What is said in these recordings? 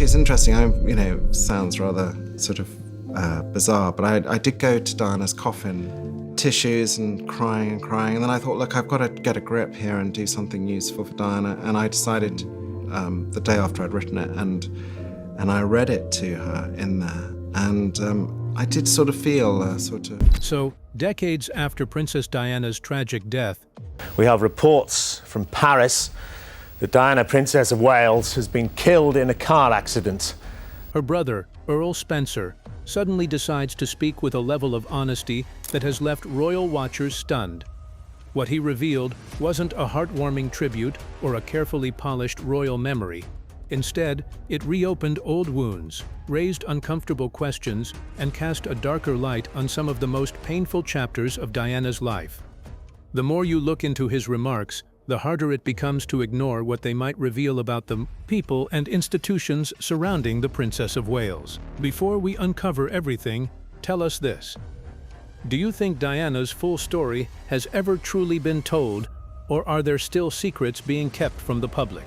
actually, it's interesting. Sounds rather sort of bizarre, but I did go to Diana's coffin, tissues and crying, and then I thought, look, I've got to get a grip here and do something useful for Diana, and I decided the day after I'd written it, and I read it to her in there, and I did sort of feel So, decades after Princess Diana's tragic death, we have reports from Paris that Diana, Princess of Wales, has been killed in a car accident. her brother, Earl Spencer, suddenly decides to speak with a level of honesty that has left royal watchers stunned. What he revealed wasn't a heartwarming tribute or a carefully polished royal memory. Instead, it reopened old wounds, raised uncomfortable questions, and cast a darker light on some of the most painful chapters of Diana's life. The more you look into his remarks, the harder it becomes to ignore what they might reveal about the people and institutions surrounding the Princess of Wales. Before we uncover everything, tell us this. Do you think Diana's full story has ever truly been told, or are there still secrets being kept from the public?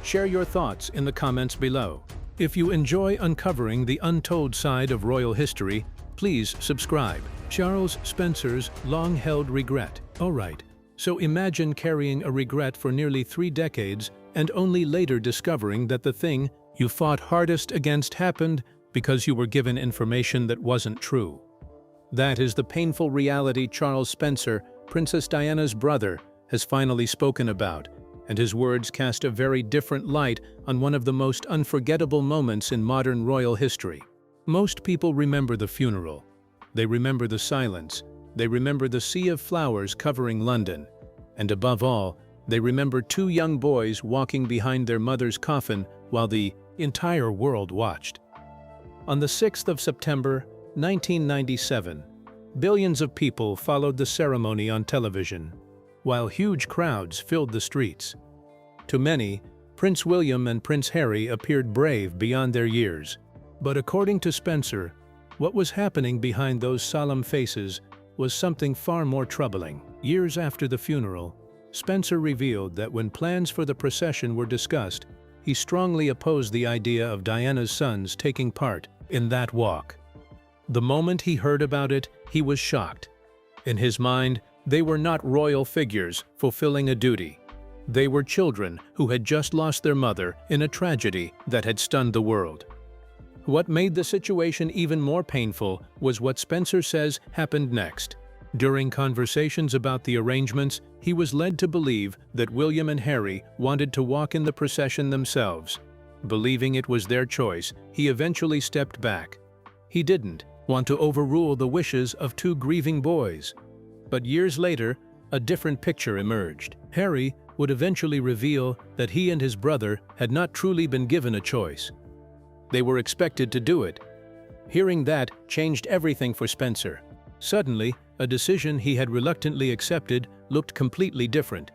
Share your thoughts in the comments below. If you enjoy uncovering the untold side of royal history, please subscribe. Charles Spencer's long-held regret. Alright, so imagine carrying a regret for nearly 3 decades and only later discovering that the thing you fought hardest against happened because you were given information that wasn't true. That is the painful reality Charles Spencer, Princess Diana's brother, has finally spoken about, and his words cast a very different light on one of the most unforgettable moments in modern royal history. Most people remember the funeral. They remember the silence. They remember the sea of flowers covering London. And above all, they remember 2 young boys walking behind their mother's coffin while the entire world watched. On the 6th of September, 1997, billions of people followed the ceremony on television, while huge crowds filled the streets. To many, Prince William and Prince Harry appeared brave beyond their years. But according to Spencer, what was happening behind those solemn faces was something far more troubling. Years after the funeral, Spencer revealed that when plans for the procession were discussed, he strongly opposed the idea of Diana's sons taking part in that walk. The moment he heard about it, he was shocked. In his mind, they were not royal figures fulfilling a duty. They were children who had just lost their mother in a tragedy that had stunned the world. What made the situation even more painful was what Spencer says happened next. During conversations about the arrangements, he was led to believe that William and Harry wanted to walk in the procession themselves. Believing it was their choice, he eventually stepped back. He didn't want to overrule the wishes of 2 grieving boys. But years later, a different picture emerged. Harry would eventually reveal that he and his brother had not truly been given a choice. They were expected to do it. Hearing that changed everything for Spencer. Suddenly, a decision he had reluctantly accepted looked completely different.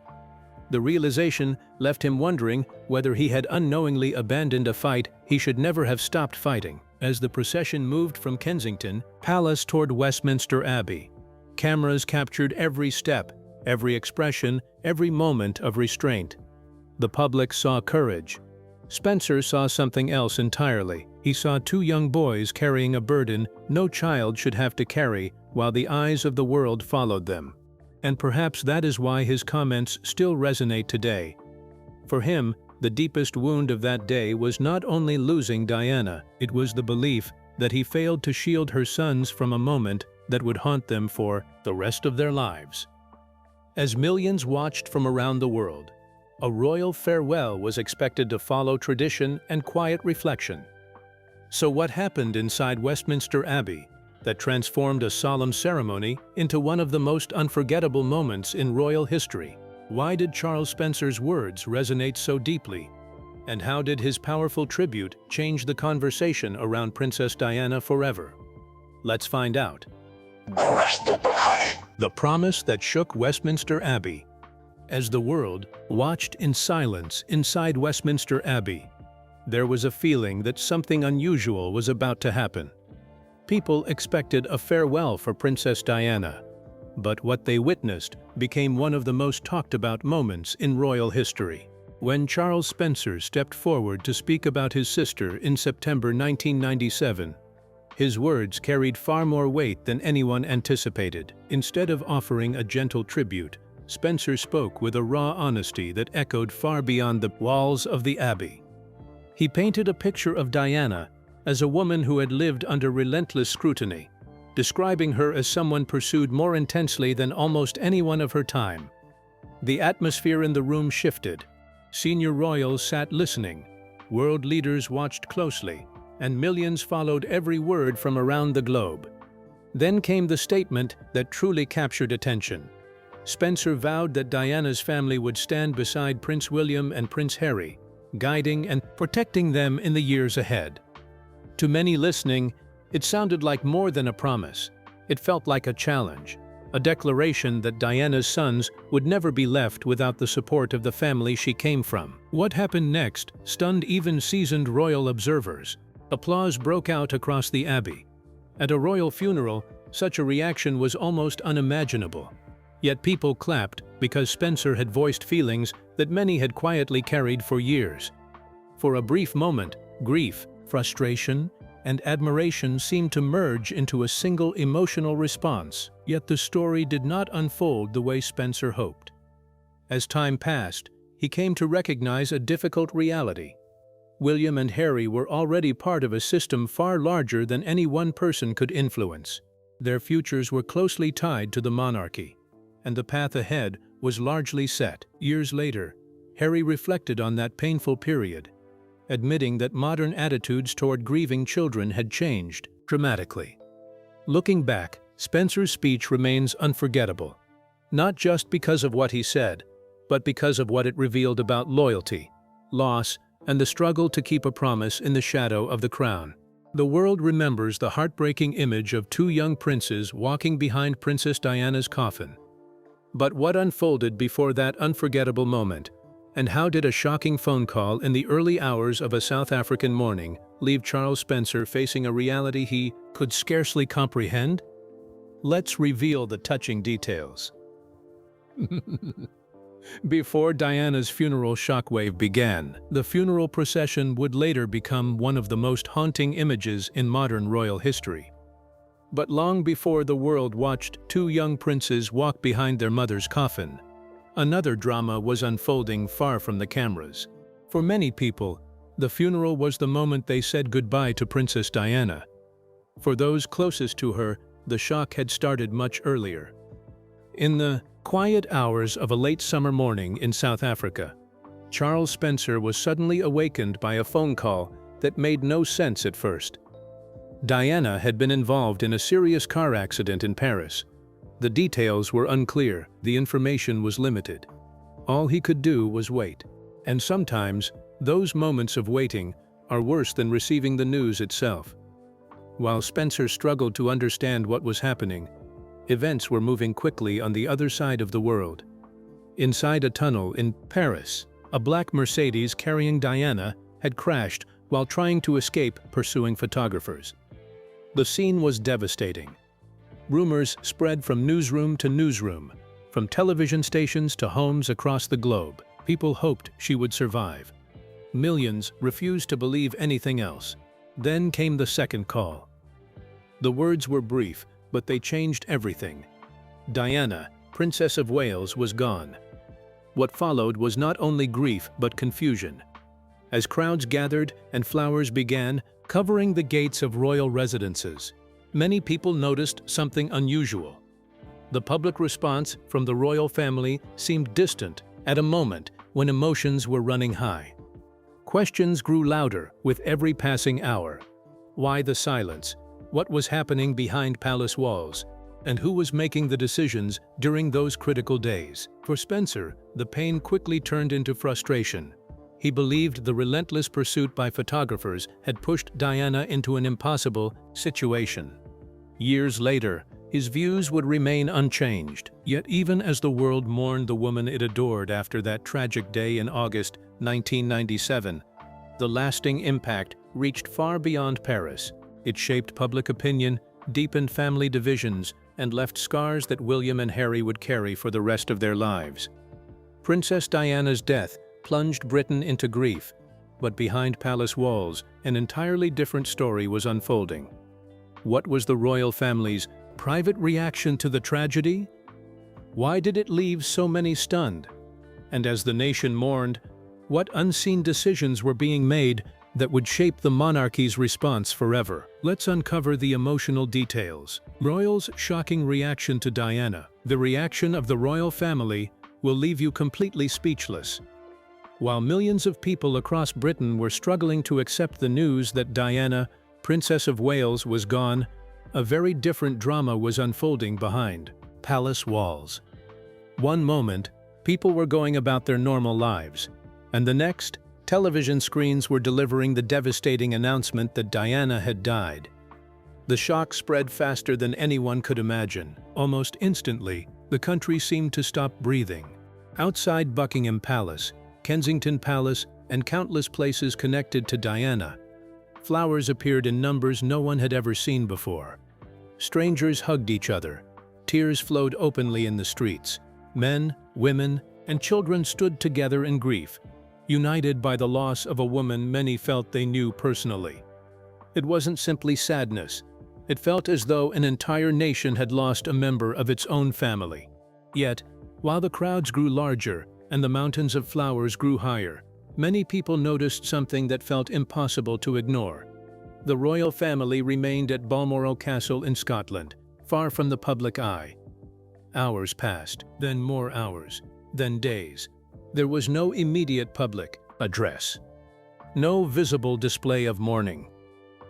The realization left him wondering whether he had unknowingly abandoned a fight he should never have stopped fighting. As the procession moved from Kensington Palace toward Westminster Abbey, cameras captured every step, every expression, every moment of restraint. The public saw courage. Spencer saw something else entirely. He saw 2 young boys carrying a burden no child should have to carry, while the eyes of the world followed them. And perhaps that is why his comments still resonate today. For him, the deepest wound of that day was not only losing Diana, it was the belief that he failed to shield her sons from a moment that would haunt them for the rest of their lives. As millions watched from around the world, a royal farewell was expected to follow tradition and quiet reflection. So what happened inside Westminster Abbey that transformed a solemn ceremony into one of the most unforgettable moments in royal history? Why did Charles Spencer's words resonate so deeply? And how did his powerful tribute change the conversation around Princess Diana forever? Let's find out. The promise that shook Westminster Abbey. As the world watched in silence inside Westminster Abbey, there was a feeling that something unusual was about to happen. People expected a farewell for Princess Diana, but what they witnessed became one of the most talked about moments in royal history. When Charles Spencer stepped forward to speak about his sister in September 1997, his words carried far more weight than anyone anticipated. Instead of offering a gentle tribute, Spencer spoke with a raw honesty that echoed far beyond the walls of the Abbey. He painted a picture of Diana as a woman who had lived under relentless scrutiny, describing her as someone pursued more intensely than almost anyone of her time. The atmosphere in the room shifted. Senior royals sat listening, world leaders watched closely, and millions followed every word from around the globe. Then came the statement that truly captured attention. Spencer vowed that Diana's family would stand beside Prince William and Prince Harry, guiding and protecting them in the years ahead. To many listening, it sounded like more than a promise. It felt like a challenge, a declaration that Diana's sons would never be left without the support of the family she came from. What happened next stunned even seasoned royal observers. Applause broke out across the Abbey. At a royal funeral, such a reaction was almost unimaginable. Yet people clapped because Spencer had voiced feelings that many had quietly carried for years. For a brief moment, grief, frustration, and admiration seemed to merge into a single emotional response. Yet the story did not unfold the way Spencer hoped. As time passed, he came to recognize a difficult reality. William and Harry were already part of a system far larger than any one person could influence. Their futures were closely tied to the monarchy, and the path ahead was largely set. Years later, Harry reflected on that painful period, admitting that modern attitudes toward grieving children had changed dramatically. Looking back, Spencer's speech remains unforgettable, not just because of what he said, but because of what it revealed about loyalty, loss, and the struggle to keep a promise in the shadow of the crown. The world remembers the heartbreaking image of two young princes walking behind Princess Diana's coffin. But what unfolded before that unforgettable moment? And how did a shocking phone call in the early hours of a South African morning leave Charles Spencer facing a reality he could scarcely comprehend? Let's reveal the touching details. Before Diana's funeral shockwave began, the funeral procession would later become one of the most haunting images in modern royal history. But long before the world watched two young princes walk behind their mother's coffin, another drama was unfolding far from the cameras. For many people, the funeral was the moment they said goodbye to Princess Diana. For those closest to her, the shock had started much earlier. In the quiet hours of a late summer morning in South Africa, Charles Spencer was suddenly awakened by a phone call that made no sense at first. Diana had been involved in a serious car accident in Paris. The details were unclear, the information was limited. All he could do was wait. And sometimes, those moments of waiting are worse than receiving the news itself. While Spencer struggled to understand what was happening, events were moving quickly on the other side of the world. Inside a tunnel in Paris, a black Mercedes carrying Diana had crashed while trying to escape pursuing photographers. The scene was devastating. Rumors spread from newsroom to newsroom, from television stations to homes across the globe. People hoped she would survive. Millions refused to believe anything else. Then came the second call. The words were brief, but they changed everything. Diana, Princess of Wales, was gone. What followed was not only grief but confusion. As crowds gathered and flowers began covering the gates of royal residences, many people noticed something unusual. The public response from the royal family seemed distant at a moment when emotions were running high. Questions grew louder with every passing hour. Why the silence? What was happening behind palace walls? And who was making the decisions during those critical days? For Spencer, the pain quickly turned into frustration. He believed the relentless pursuit by photographers had pushed Diana into an impossible situation. Years later, his views would remain unchanged. Yet even as the world mourned the woman it adored after that tragic day in August 1997, the lasting impact reached far beyond Paris. It shaped public opinion, deepened family divisions, and left scars that William and Harry would carry for the rest of their lives. Princess Diana's death plunged Britain into grief, but behind palace walls, an entirely different story was unfolding. What was the royal family's private reaction to the tragedy? Why did it leave so many stunned? And as the nation mourned, what unseen decisions were being made that would shape the monarchy's response forever? Let's uncover the emotional details. Royals' shocking reaction to Diana. The reaction of the royal family will leave you completely speechless. While millions of people across Britain were struggling to accept the news that Diana, Princess of Wales, was gone, a very different drama was unfolding behind palace walls. One moment, people were going about their normal lives, and the next, television screens were delivering the devastating announcement that Diana had died. The shock spread faster than anyone could imagine. Almost instantly, the country seemed to stop breathing. Outside Buckingham Palace, Kensington Palace, and countless places connected to Diana, flowers appeared in numbers no one had ever seen before. Strangers hugged each other. Tears flowed openly in the streets. Men, women, and children stood together in grief, united by the loss of a woman many felt they knew personally. It wasn't simply sadness. It felt as though an entire nation had lost a member of its own family. Yet, while the crowds grew larger and the mountains of flowers grew higher, many people noticed something that felt impossible to ignore. The royal family remained at Balmoral Castle in Scotland, far from the public eye. Hours passed, then more hours, then days. There was no immediate public address, no visible display of mourning.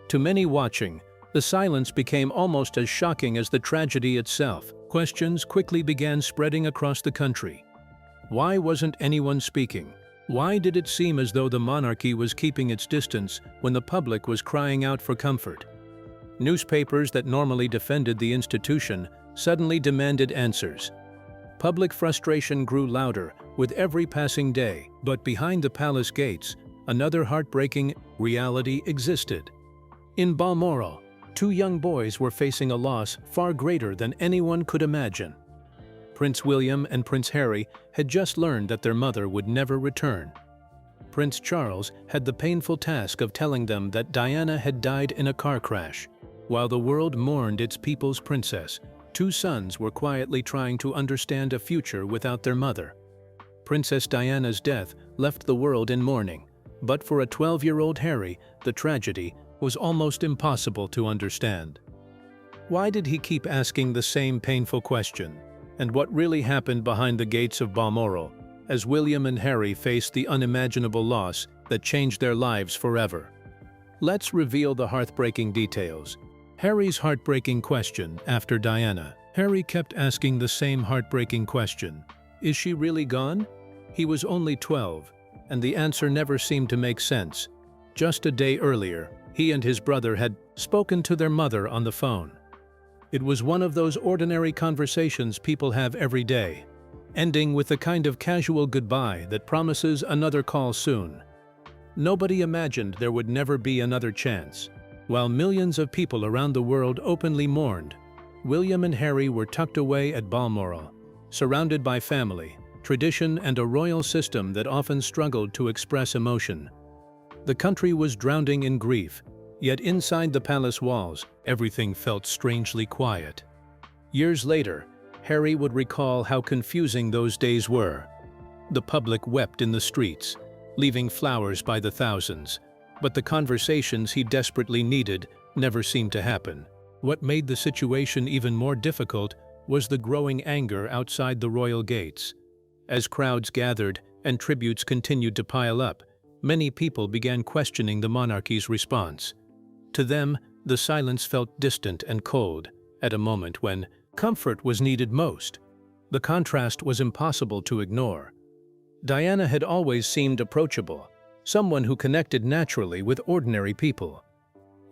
To many watching, the silence became almost as shocking as the tragedy itself. Questions quickly began spreading across the country. Why wasn't anyone speaking? Why did it seem as though the monarchy was keeping its distance when the public was crying out for comfort? Newspapers that normally defended the institution suddenly demanded answers. Public frustration grew louder with every passing day, but behind the palace gates, another heartbreaking reality existed. In Balmoral, two young boys were facing a loss far greater than anyone could imagine. Prince William and Prince Harry had just learned that their mother would never return. Prince Charles had the painful task of telling them that Diana had died in a car crash. While the world mourned its people's princess, two sons were quietly trying to understand a future without their mother. Princess Diana's death left the world in mourning, but for a 12-year-old Harry, the tragedy was almost impossible to understand. Why did he keep asking the same painful question? And what really happened behind the gates of Balmoral as William and Harry faced the unimaginable loss that changed their lives forever? Let's reveal the heartbreaking details. Harry's heartbreaking question after Diana. Harry kept asking the same heartbreaking question. Is she really gone? He was only 12, and the answer never seemed to make sense. Just a day earlier, he and his brother had spoken to their mother on the phone. It was one of those ordinary conversations people have every day, ending with the kind of casual goodbye that promises another call soon. Nobody imagined there would never be another chance. While millions of people around the world openly mourned, William and Harry were tucked away at Balmoral, surrounded by family, tradition, and a royal system that often struggled to express emotion. The country was drowning in grief, yet inside the palace walls, everything felt strangely quiet. Years later, Harry would recall how confusing those days were. The public wept in the streets, leaving flowers by the thousands, but the conversations he desperately needed never seemed to happen. What made the situation even more difficult was the growing anger outside the royal gates. As crowds gathered and tributes continued to pile up, many people began questioning the monarchy's response. To them, the silence felt distant and cold at a moment when comfort was needed most. The contrast was impossible to ignore. Diana had always seemed approachable, someone who connected naturally with ordinary people.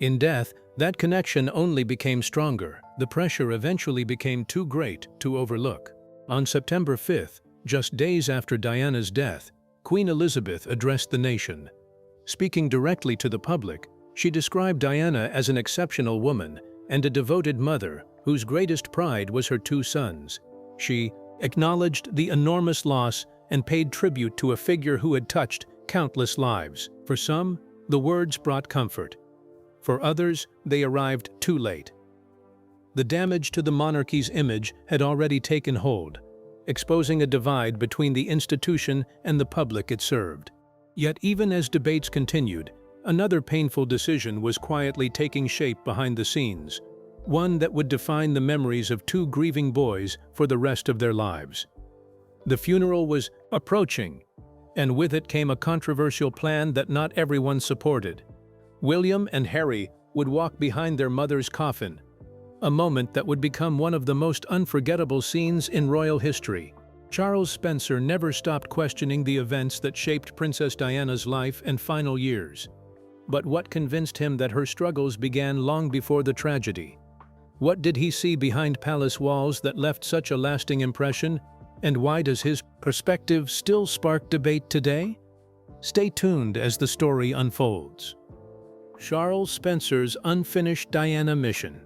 In death, that connection only became stronger. The pressure eventually became too great to overlook. On September 5th, just days after Diana's death, Queen Elizabeth addressed the nation. Speaking directly to the public, she described Diana as an exceptional woman and a devoted mother whose greatest pride was her two sons. She acknowledged the enormous loss and paid tribute to a figure who had touched countless lives. For some, the words brought comfort. For others, they arrived too late. The damage to the monarchy's image had already taken hold, exposing a divide between the institution and the public it served. Yet even as debates continued, another painful decision was quietly taking shape behind the scenes, one that would define the memories of two grieving boys for the rest of their lives. The funeral was approaching, and with it came a controversial plan that not everyone supported. William and Harry would walk behind their mother's coffin, a moment that would become one of the most unforgettable scenes in royal history. Charles Spencer never stopped questioning the events that shaped Princess Diana's life and final years. But what convinced him that her struggles began long before the tragedy? What did he see behind palace walls that left such a lasting impression? And why does his perspective still spark debate today? Stay tuned as the story unfolds. Charles Spencer's unfinished Diana mission.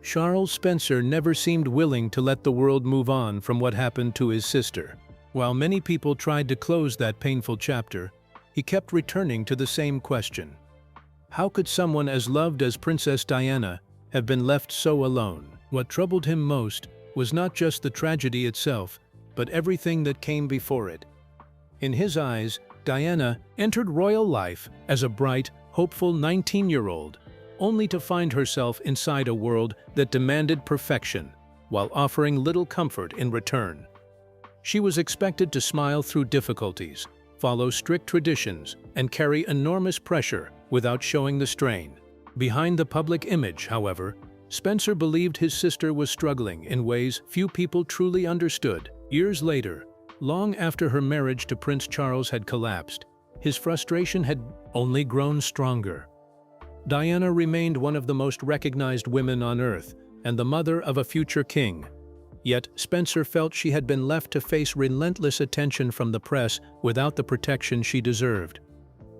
Charles Spencer never seemed willing to let the world move on from what happened to his sister. While many people tried to close that painful chapter, he kept returning to the same question. How could someone as loved as Princess Diana have been left so alone? What troubled him most was not just the tragedy itself, but everything that came before it. In his eyes, Diana entered royal life as a bright, hopeful 19-year-old, only to find herself inside a world that demanded perfection, while offering little comfort in return. She was expected to smile through difficulties, follow strict traditions, and carry enormous pressure without showing the strain. Behind the public image, however, Spencer believed his sister was struggling in ways few people truly understood. Years later, long after her marriage to Prince Charles had collapsed, his frustration had only grown stronger. Diana remained one of the most recognized women on earth and the mother of a future king. Yet Spencer felt she had been left to face relentless attention from the press without the protection she deserved.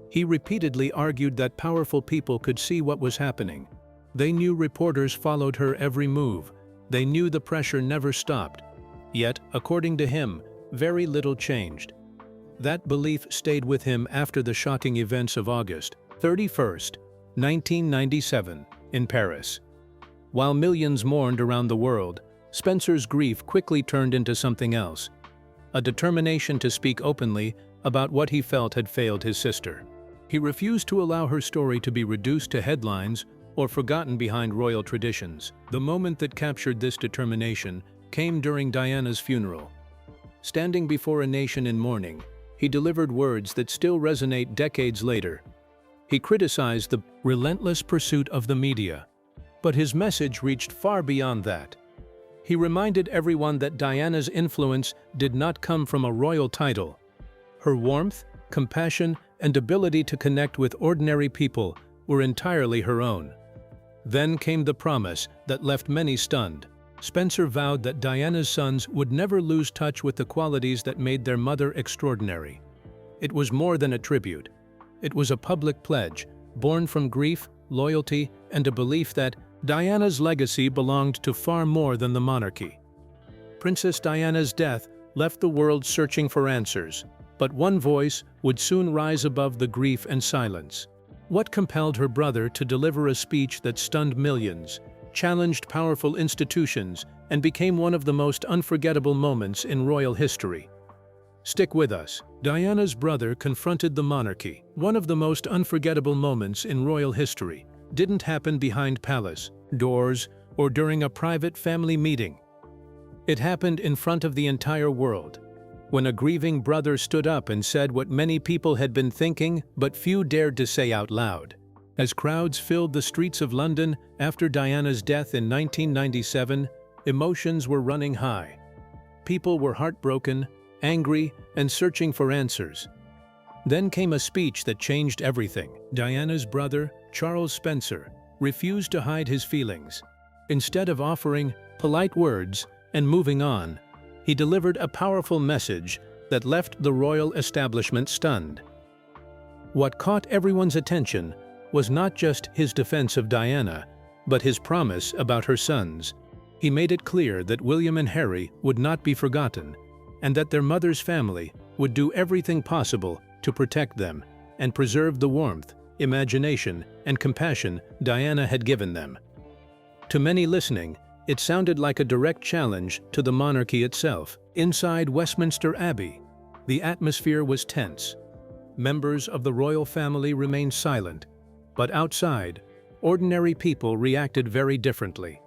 He repeatedly argued that powerful people could see what was happening. They knew reporters followed her every move. They knew the pressure never stopped. Yet, according to him, very little changed. That belief stayed with him after the shocking events of August 31st, 1997, in Paris. While millions mourned around the world, Spencer's grief quickly turned into something else, a determination to speak openly about what he felt had failed his sister. He refused to allow her story to be reduced to headlines or forgotten behind royal traditions. The moment that captured this determination came during Diana's funeral. Standing before a nation in mourning, he delivered words that still resonate decades later. He criticized the relentless pursuit of the media, but his message reached far beyond that. He reminded everyone that Diana's influence did not come from a royal title. Her warmth, compassion, and ability to connect with ordinary people were entirely her own. Then came the promise that left many stunned. Spencer vowed that Diana's sons would never lose touch with the qualities that made their mother extraordinary. It was more than a tribute. It was a public pledge, born from grief, loyalty, and a belief that Diana's legacy belonged to far more than the monarchy. Princess Diana's death left the world searching for answers, but one voice would soon rise above the grief and silence. What compelled her brother to deliver a speech that stunned millions, challenged powerful institutions, and became one of the most unforgettable moments in royal history? Stick with us. Diana's brother confronted the monarchy. One of the most unforgettable moments in royal history didn't happen behind palace doors or during a private family meeting. It happened in front of the entire world, when a grieving brother stood up and said what many people had been thinking but few dared to say out loud. As crowds filled the streets of London after Diana's death in 1997, emotions were running high. People were heartbroken, angry, and searching for answers. Then came a speech that changed everything. Diana's brother, Charles Spencer, refused to hide his feelings. Instead of offering polite words and moving on, he delivered a powerful message that left the royal establishment stunned. What caught everyone's attention was not just his defense of Diana, but his promise about her sons. He made it clear that William and Harry would not be forgotten, and that their mother's family would do everything possible to protect them and preserve the warmth, imagination, and compassion Diana had given them. To many listening, it sounded like a direct challenge to the monarchy itself. Inside Westminster Abbey, the atmosphere was tense. Members of the royal family remained silent, but outside, ordinary people reacted very differently.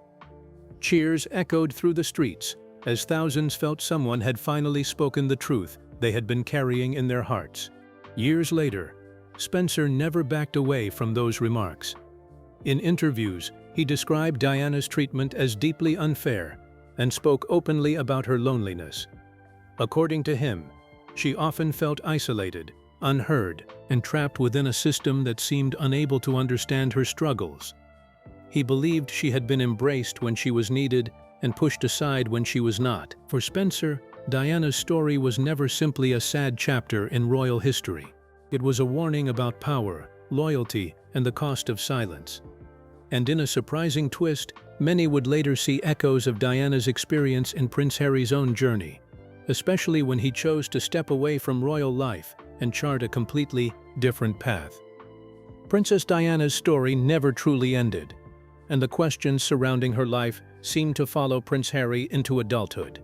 Cheers echoed through the streets as thousands felt someone had finally spoken the truth they had been carrying in their hearts. Years later, Spencer never backed away from those remarks. In interviews, he described Diana's treatment as deeply unfair and spoke openly about her loneliness. According to him, she often felt isolated, unheard, and trapped within a system that seemed unable to understand her struggles. He believed she had been embraced when she was needed and pushed aside when she was not. For Spencer, Diana's story was never simply a sad chapter in royal history. It was a warning about power, loyalty, and the cost of silence. And in a surprising twist, many would later see echoes of Diana's experience in Prince Harry's own journey, especially when he chose to step away from royal life and chart a completely different path. Princess Diana's story never truly ended, and the questions surrounding her life seemed to follow Prince Harry into adulthood.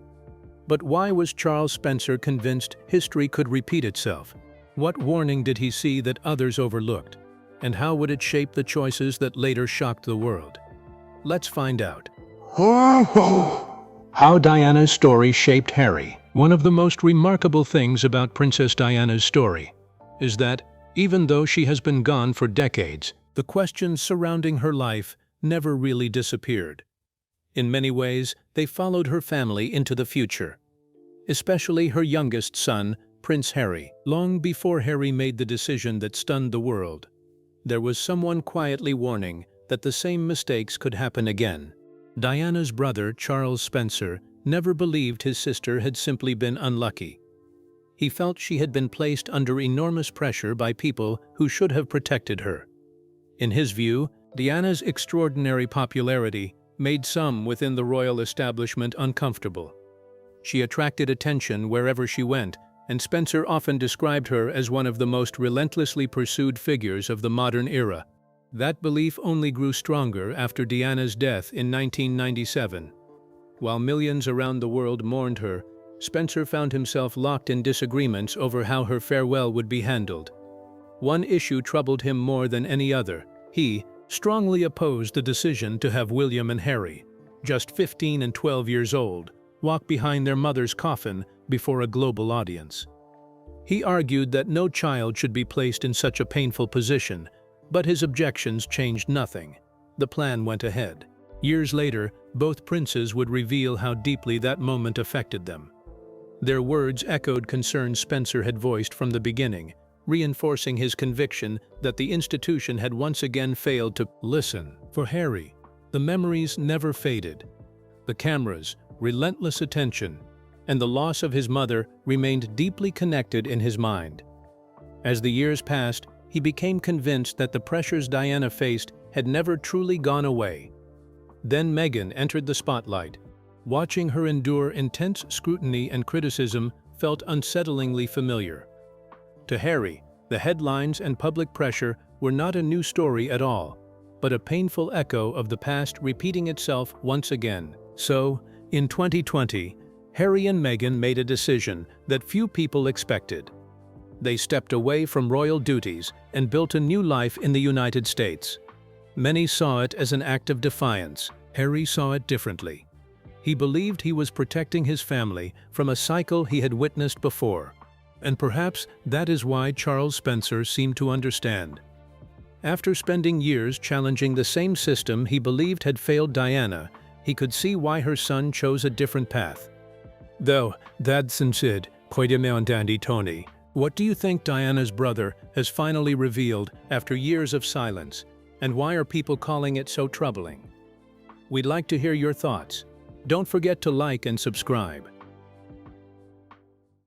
But why was Charles Spencer convinced history could repeat itself? What warning did he see that others overlooked? And how would it shape the choices that later shocked the world? Let's find out. How Diana's story shaped Harry. One of the most remarkable things about Princess Diana's story is that, even though she has been gone for decades, the questions surrounding her life never really disappeared. In many ways, they followed her family into the future, especially her youngest son, Prince Harry. Long before Harry made the decision that stunned the world, there was someone quietly warning that the same mistakes could happen again. Diana's brother, Charles Spencer, never believed his sister had simply been unlucky. He felt she had been placed under enormous pressure by people who should have protected her. In his view, Diana's extraordinary popularity made some within the royal establishment uncomfortable. She attracted attention wherever she went, and Spencer often described her as one of the most relentlessly pursued figures of the modern era. That belief only grew stronger after Diana's death in 1997. While millions around the world mourned her, Spencer found himself locked in disagreements over how her farewell would be handled. One issue troubled him more than any other. He strongly opposed the decision to have William and Harry, just 15 and 12 years old, walk behind their mother's coffin before a global audience. He argued that no child should be placed in such a painful position, but his objections changed nothing. The plan went ahead. Years later, both princes would reveal how deeply that moment affected them. Their words echoed concerns Spencer had voiced from the beginning, reinforcing his conviction that the institution had once again failed to listen. For Harry, the memories never faded. The cameras, relentless attention, and the loss of his mother remained deeply connected in his mind. As the years passed, he became convinced that the pressures Diana faced had never truly gone away. Then Meghan entered the spotlight. Watching her endure intense scrutiny and criticism felt unsettlingly familiar. To Harry, the headlines and public pressure were not a new story at all, but a painful echo of the past repeating itself once again. So, in 2020, Harry and Meghan made a decision that few people expected. They stepped away from royal duties and built a new life in the United States. Many saw it as an act of defiance. Harry saw it differently. He believed he was protecting his family from a cycle he had witnessed before. And perhaps that is why Charles Spencer seemed to understand. After spending years challenging the same system he believed had failed Diana, he could see why her son chose a different path. Though, that's Sid, Tony. What do you think Diana's brother has finally revealed after years of silence, and why are people calling it so troubling? We'd like to hear your thoughts. Don't forget to like and subscribe.